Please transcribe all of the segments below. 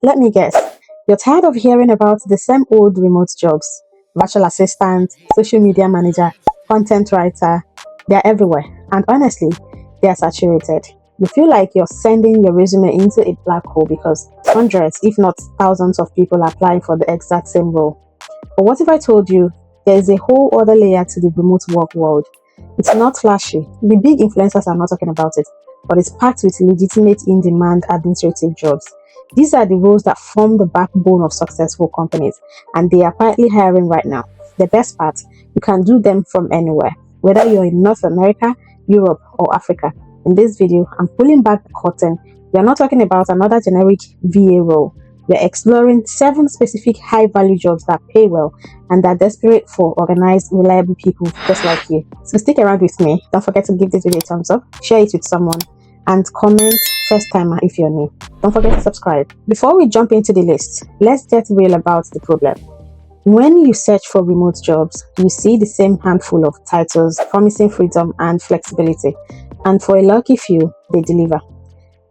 Let me guess. You're tired of hearing about the same old remote jobs: virtual assistant, social media manager, content writer. They're everywhere. And honestly, they are saturated. You feel like you're sending your resume into a black hole because hundreds, if not thousands, of people are applying for the exact same role. But what if I told you there is a whole other layer to the remote work world? It's not flashy. The big influencers are not talking about it, but it's packed with legitimate in-demand administrative jobs. These are the roles that form the backbone of successful companies, and they are quietly hiring right now. The best part, you can do them from anywhere, whether you're in North America, Europe, or Africa. In this video, I'm pulling back the curtain. We are not talking about another generic VA role. We're exploring 7 specific high-value jobs that pay well and are desperate for organized, reliable people just like you. So stick around with me. Don't forget to give this video a thumbs up, share it with someone, and comment first timer if you're new. Don't forget to subscribe. Before we jump into the list, let's get real about the problem. When you search for remote jobs, you see the same handful of titles promising freedom and flexibility, and for a lucky few, they deliver.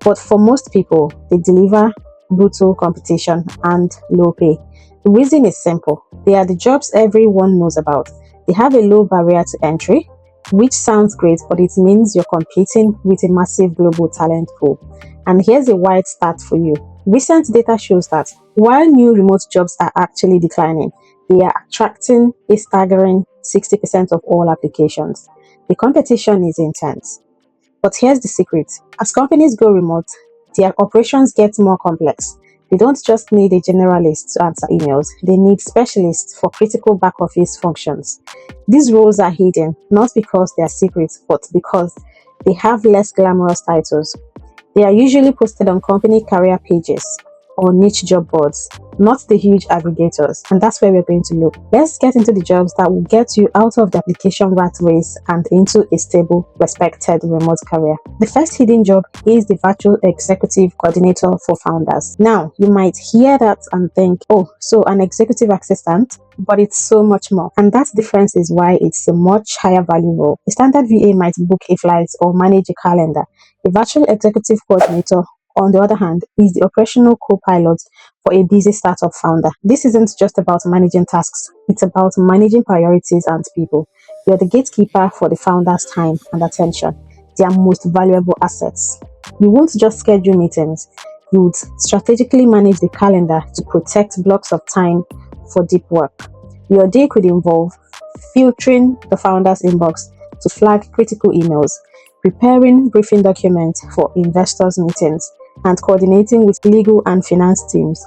But for most people, they deliver brutal competition and low pay. The reason is simple. They are the jobs everyone knows about. They have a low barrier to entry, which sounds great, but it means you're competing with a massive global talent pool. And here's a wild stat for you. Recent data shows that while new remote jobs are actually declining, they are attracting a staggering 60% of all applications. The competition is intense. But here's the secret. As companies go remote, their operations get more complex. They don't just need a generalist to answer emails, they need specialists for critical back office functions. These roles are hidden, not because they are secret, but because they have less glamorous titles. They are usually posted on company career pages or niche job boards, not the huge aggregators, and that's where we're going to look. Let's get into the jobs that will get you out of the application rat race and into a stable, respected remote career. The first hidden job is the virtual executive coordinator for founders. Now, you might hear that and think, oh, so an executive assistant? But it's so much more, and that difference is why it's a much higher value role. A standard VA might book a flight or manage a calendar. A virtual executive coordinator, on the other hand, is the operational co-pilot for a busy startup founder. This isn't just about managing tasks, it's about managing priorities and people. You're the gatekeeper for the founder's time and attention, their most valuable assets. You won't just schedule meetings, you would strategically manage the calendar to protect blocks of time for deep work. Your day could involve filtering the founder's inbox to flag critical emails, preparing briefing documents for investors' meetings, and coordinating with legal and finance teams.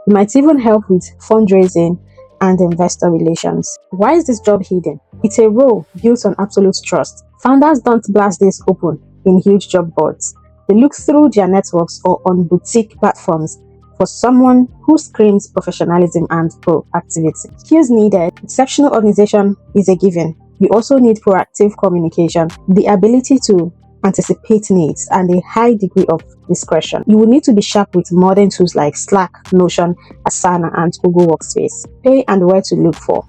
You might even help with fundraising and investor relations. Why is this job hidden? It's a role built on absolute trust. Founders don't blast this open in huge job boards. They look through their networks or on boutique platforms for someone who screams professionalism and proactivity. Skills needed. Exceptional organization is a given. You also need proactive communication, the ability to anticipate needs, and a high degree of discretion. You will need to be sharp with modern tools like Slack, Notion, Asana, and Google Workspace. Pay and where to look for.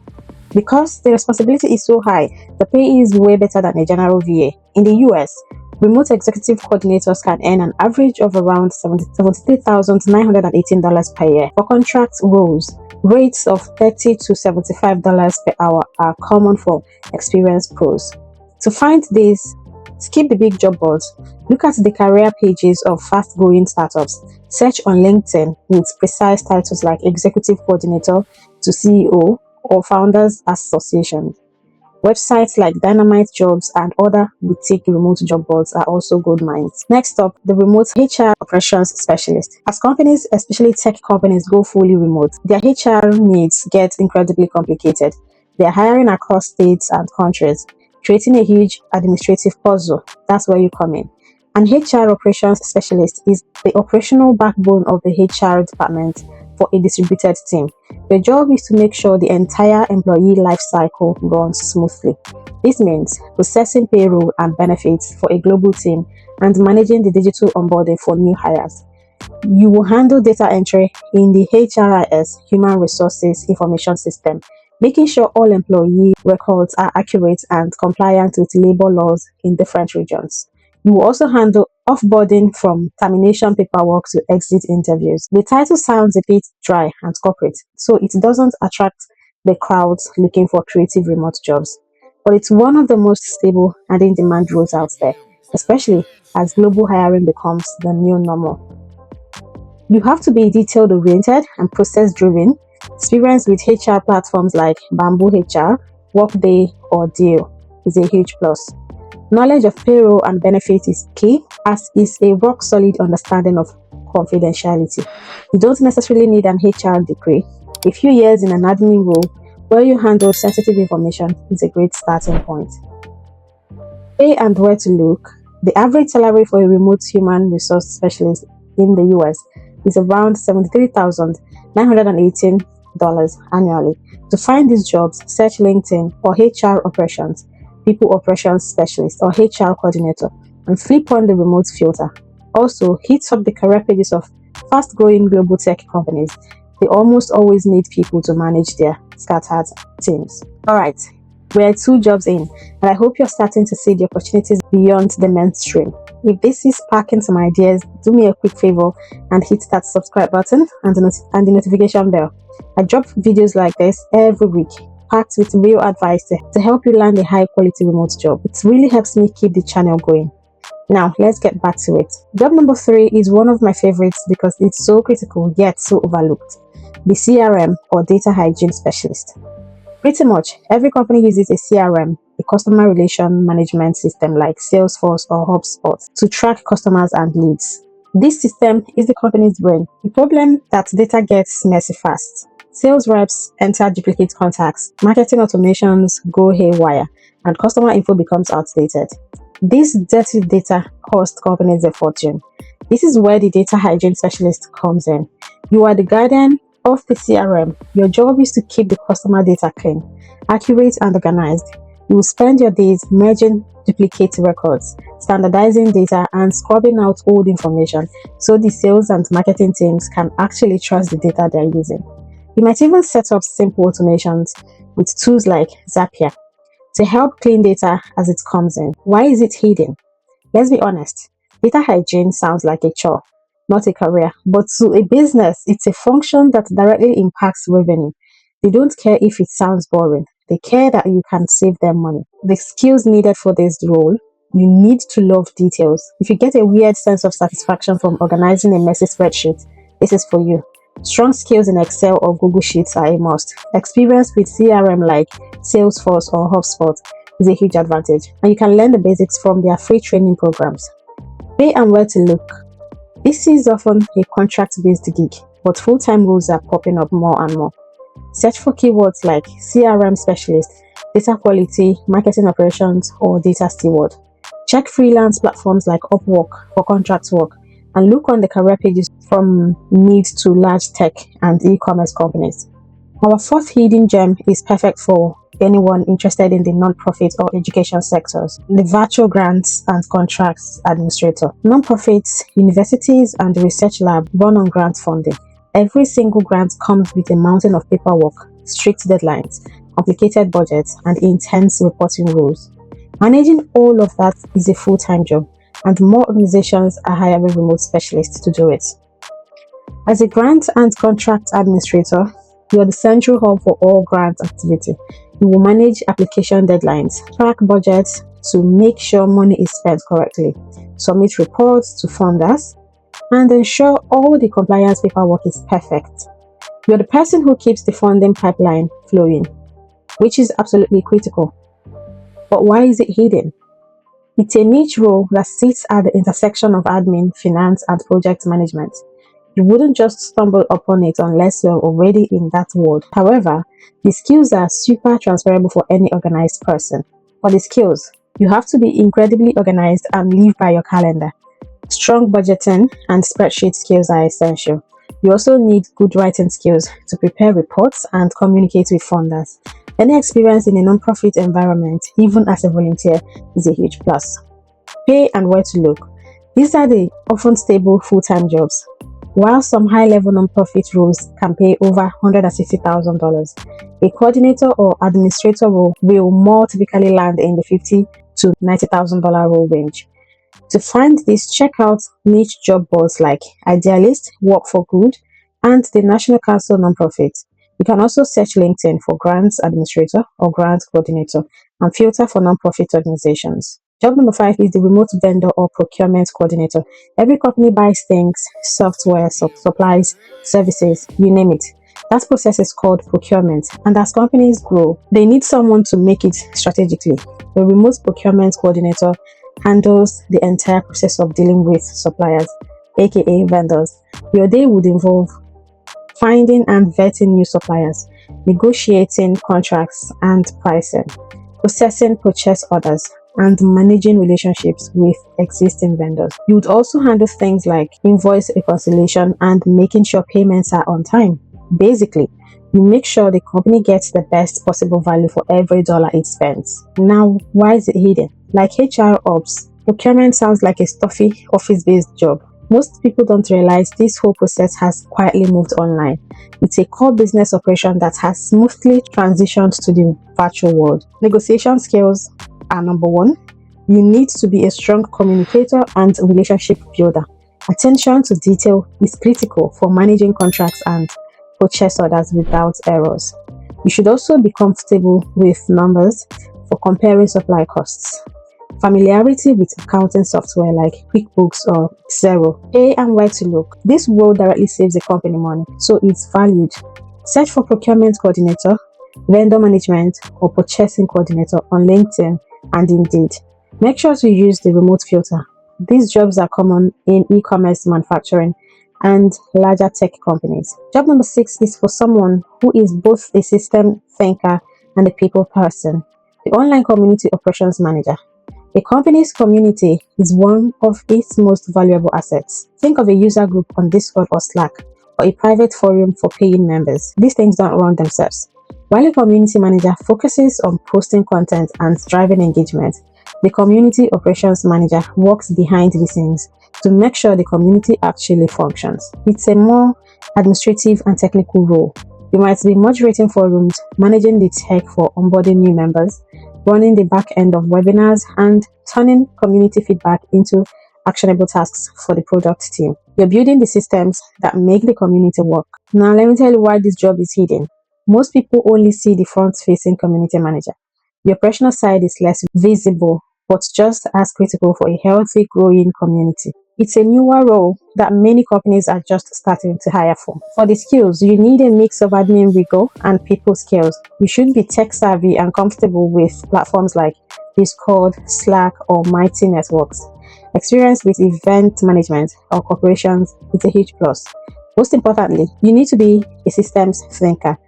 Because the responsibility is so high, the pay is way better than a general VA. In the US, remote executive coordinators can earn an average of around $73,918 per year. For contract roles, rates of $30 to $75 per hour are common for experienced pros. To find these, skip the big job boards. Look at the career pages of fast-growing startups. Search on LinkedIn with precise titles like Executive Coordinator to CEO or Founders Association. Websites like Dynamite Jobs and other boutique remote job boards are also gold mines. Next up, the remote HR operations specialist. As companies, especially tech companies, go fully remote, their HR needs get incredibly complicated. They are hiring across states and countries, creating a huge administrative puzzle. That's where you come in. An HR operations specialist is the operational backbone of the HR department for a distributed team. Your job is to make sure the entire employee life cycle runs smoothly. This means processing payroll and benefits for a global team and managing the digital onboarding for new hires. You will handle data entry in the HRIS, Human Resources Information System, making sure all employee records are accurate and compliant with labor laws in different regions. You will also handle offboarding from termination paperwork to exit interviews. The title sounds a bit dry and corporate, so it doesn't attract the crowds looking for creative remote jobs. But it's one of the most stable and in demand roles out there, especially as global hiring becomes the new normal. You have to be detail oriented and process driven. Experience with HR platforms like Bamboo HR, Workday, or Deal is a huge plus. Knowledge of payroll and benefits is key, as is a rock solid understanding of confidentiality. You don't necessarily need an HR degree. A few years in an admin role where you handle sensitive information is a great starting point. Pay and where to look. The average salary for a remote human resource specialist in the US is around $73,918 annually. To find these jobs, search LinkedIn or HR operations, people operations specialist or HR coordinator, and flip on the remote filter. Also, hit up the career pages of fast growing global tech companies. They almost always need people to manage their scattered teams. Alright, we're 2 jobs in, and I hope you're starting to see the opportunities beyond the mainstream. If this is sparking some ideas, do me a quick favor and hit that subscribe button and the notification bell. I drop videos like this every week, packed with real advice to help you land a high quality remote job. It really helps me keep the channel going. Now, let's get back to it. Job number 3 is one of my favorites because it's so critical yet so overlooked. The CRM or data hygiene specialist. Pretty much every company uses a CRM, a customer relation management system like Salesforce or HubSpot, to track customers and leads. This system is the company's brain. The problem is that data gets messy fast. Sales reps enter duplicate contacts, marketing automations go haywire, and customer info becomes outdated. This dirty data costs companies a fortune. This is where the data hygiene specialist comes in. You are the guardian of the CRM. Your job is to keep the customer data clean, accurate, and organized. You will spend your days merging duplicate records, standardizing data, and scrubbing out old information so the sales and marketing teams can actually trust the data they're using. You might even set up simple automations with tools like Zapier to help clean data as it comes in. Why is it hidden? Let's be honest, data hygiene sounds like a chore, not a career, but to a business, it's a function that directly impacts revenue. They don't care if it sounds boring. They care that you can save them money. The skills needed for this role: you need to love details. If you get a weird sense of satisfaction from organizing a messy spreadsheet, this is for you. Strong skills in Excel or Google Sheets are a must. Experience with CRM like Salesforce or HubSpot is a huge advantage, and you can learn the basics from their free training programs. Pay and where to look. This is often a contract-based gig, but full-time roles are popping up more and more. Search for keywords like CRM specialist, data quality, marketing operations, or data steward. Check freelance platforms like Upwork for contract work, and look on the career pages from mid to large tech and e-commerce companies. Our 4th hidden gem is perfect for anyone interested in the non-profit or education sectors: the virtual grants and contracts administrator. Non-profits, universities, and the research lab run on grant funding. Every single grant comes with a mountain of paperwork, strict deadlines, complicated budgets, and intense reporting rules. Managing all of that is a full-time job, and more organizations are hiring remote specialists to do it. As a grant and contract administrator, you are the central hub for all grant activity. You will manage application deadlines, track budgets to make sure money is spent correctly, submit reports to funders, and ensure all the compliance paperwork is perfect. You are the person who keeps the funding pipeline flowing, which is absolutely critical. But why is it hidden? It's a niche role that sits at the intersection of admin, finance, and project management. You wouldn't just stumble upon it unless you're already in that world. However, the skills are super transferable for any organized person. For the skills, you have to be incredibly organized and live by your calendar. Strong budgeting and spreadsheet skills are essential. You also need good writing skills to prepare reports and communicate with funders. Any experience in a non-profit environment, even as a volunteer, is a huge plus. Pay and where to look. These are the often stable full-time jobs. While some high-level non-profit roles can pay over $160,000, a coordinator or administrator role will more typically land in the $50,000 to $90,000 role range. To find this, check out niche job boards like Idealist, Work for Good, and the National Council Nonprofit. You can also search LinkedIn for grants administrator or grant coordinator and filter for nonprofit organizations. Job number 5 is the remote vendor or procurement coordinator. Every company buys things, software, supplies, services, you name it. That process is called procurement, and as companies grow, they need someone to make it strategically. The remote procurement coordinator handles the entire process of dealing with suppliers, aka vendors. Your day would involve finding and vetting new suppliers, negotiating contracts and pricing, processing purchase orders, and managing relationships with existing vendors. You would also handle things like invoice reconciliation and making sure payments are on time. Basically, you make sure the company gets the best possible value for every dollar it spends. Now, why is it hidden? Like HR ops, procurement sounds like a stuffy office-based job. Most people don't realize this whole process has quietly moved online. It's a core business operation that has smoothly transitioned to the virtual world. Negotiation skills are number 1. You need to be a strong communicator and relationship builder. Attention to detail is critical for managing contracts and purchase orders without errors. You should also be comfortable with numbers for comparing supply costs. Familiarity with accounting software like QuickBooks or Xero. Pay and where to look. This role directly saves the company money, so it's valued. Search for procurement coordinator, vendor management, or purchasing coordinator on LinkedIn and Indeed. Make sure to use the remote filter. These jobs are common in e-commerce, manufacturing, and larger tech companies. Job number 6 is for someone who is both a system thinker and a people person. The online community operations manager. A company's community is one of its most valuable assets. Think of a user group on Discord or Slack, or a private forum for paying members. These things don't run themselves. While a community manager focuses on posting content and driving engagement, the community operations manager works behind the scenes to make sure the community actually functions. It's a more administrative and technical role. You might be moderating forums, managing the tech for onboarding new members, running the back end of webinars, and turning community feedback into actionable tasks for the product team. You're building the systems that make the community work. Now, let me tell you why this job is hidden. Most people only see the front-facing community manager. The operational side is less visible, but just as critical for a healthy, growing community. It's a newer role that many companies are just starting to hire for. For the skills, you need a mix of admin rigor and people skills. You should be tech savvy and comfortable with platforms like Discord, Slack, or Mighty Networks. Experience with event management or corporations is a huge plus. Most importantly, you need to be a systems thinker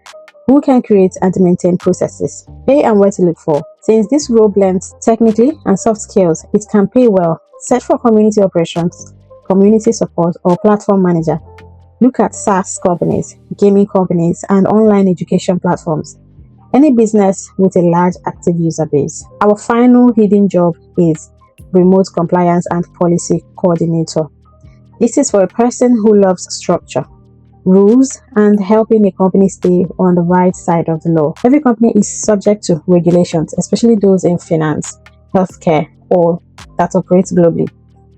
who can create and maintain processes. Pay and where to look for. Since this role blends technically and soft skills, it can pay well. Search for community operations, community support, or platform manager. Look at SaaS companies, gaming companies, and online education platforms. Any business with a large active user base. Our final hidden job is remote compliance and policy coordinator. This is for a person who loves structure, rules, and helping a company stay on the right side of the law. Every company is subject to regulations, especially those in finance, healthcare, or that operates globally.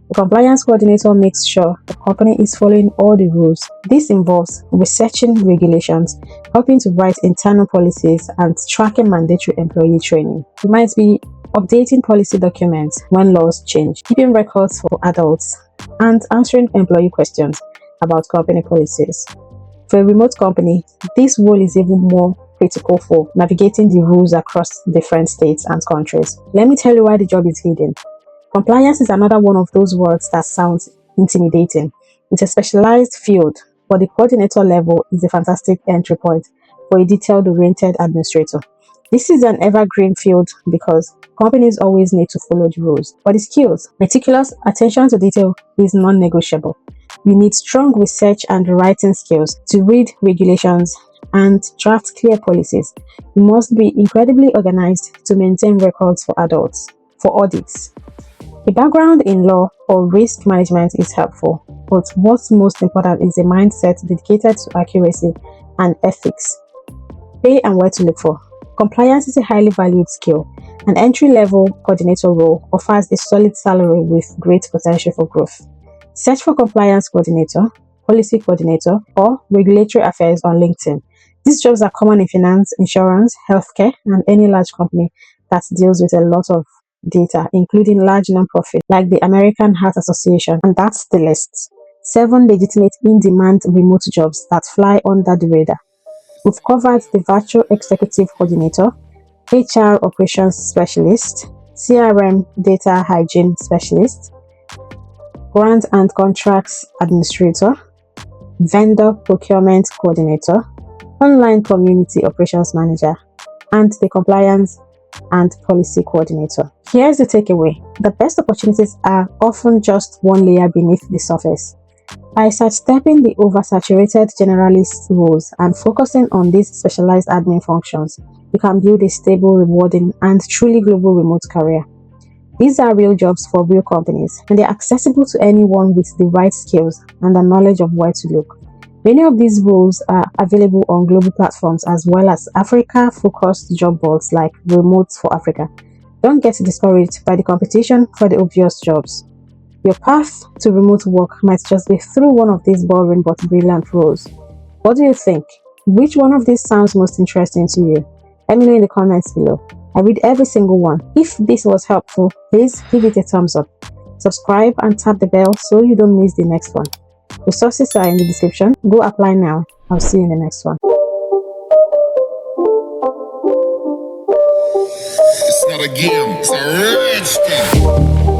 The compliance coordinator makes sure the company is following all the rules. This involves researching regulations, helping to write internal policies, and tracking mandatory employee training. You might be updating policy documents when laws change, keeping records for adults, and answering employee questions about company policies. For a remote company, this role is even more critical for navigating the rules across different states and countries. Let me tell you why the job is hidden. Compliance is another one of those words that sounds intimidating. It's a specialized field, but the coordinator level is a fantastic entry point for a detail-oriented administrator. This is an evergreen field because companies always need to follow the rules. For the skills, meticulous attention to detail is non-negotiable. You need strong research and writing skills to read regulations and draft clear policies. You must be incredibly organized to maintain records for adults. For audits, a background in law or risk management is helpful, but what's most important is a mindset dedicated to accuracy and ethics. Pay and where to look for. Compliance is a highly valued skill. An entry-level coordinator role offers a solid salary with great potential for growth. Search for compliance coordinator, policy coordinator, or regulatory affairs on LinkedIn. These jobs are common in finance, insurance, healthcare, and any large company that deals with a lot of data, including large nonprofits like the American Heart Association, and that's the list. 7 legitimate in-demand remote jobs that fly under the radar. We've covered the virtual executive coordinator, HR operations specialist, CRM data hygiene specialist, grant and contracts administrator, vendor procurement coordinator, online community operations manager, and the compliance and policy coordinator. Here's the takeaway. The best opportunities are often just one layer beneath the surface. By sidestepping the oversaturated generalist roles and focusing on these specialized admin functions, you can build a stable, rewarding, and truly global remote career. These are real jobs for real companies, and they're accessible to anyone with the right skills and the knowledge of where to look. Many of these roles are available on global platforms as well as Africa-focused job boards like Remote for Africa. Don't get discouraged by the competition for the obvious jobs. Your path to remote work might just be through one of these boring but brilliant roles. What do you think? Which one of these sounds most interesting to you? Let me know in the comments below. I read every single one. If this was helpful, please give it a thumbs up. Subscribe and tap the bell so you don't miss the next one. Resources are in the description. Go apply now. I'll see you in the next one. It's not a game, it's a rich thing.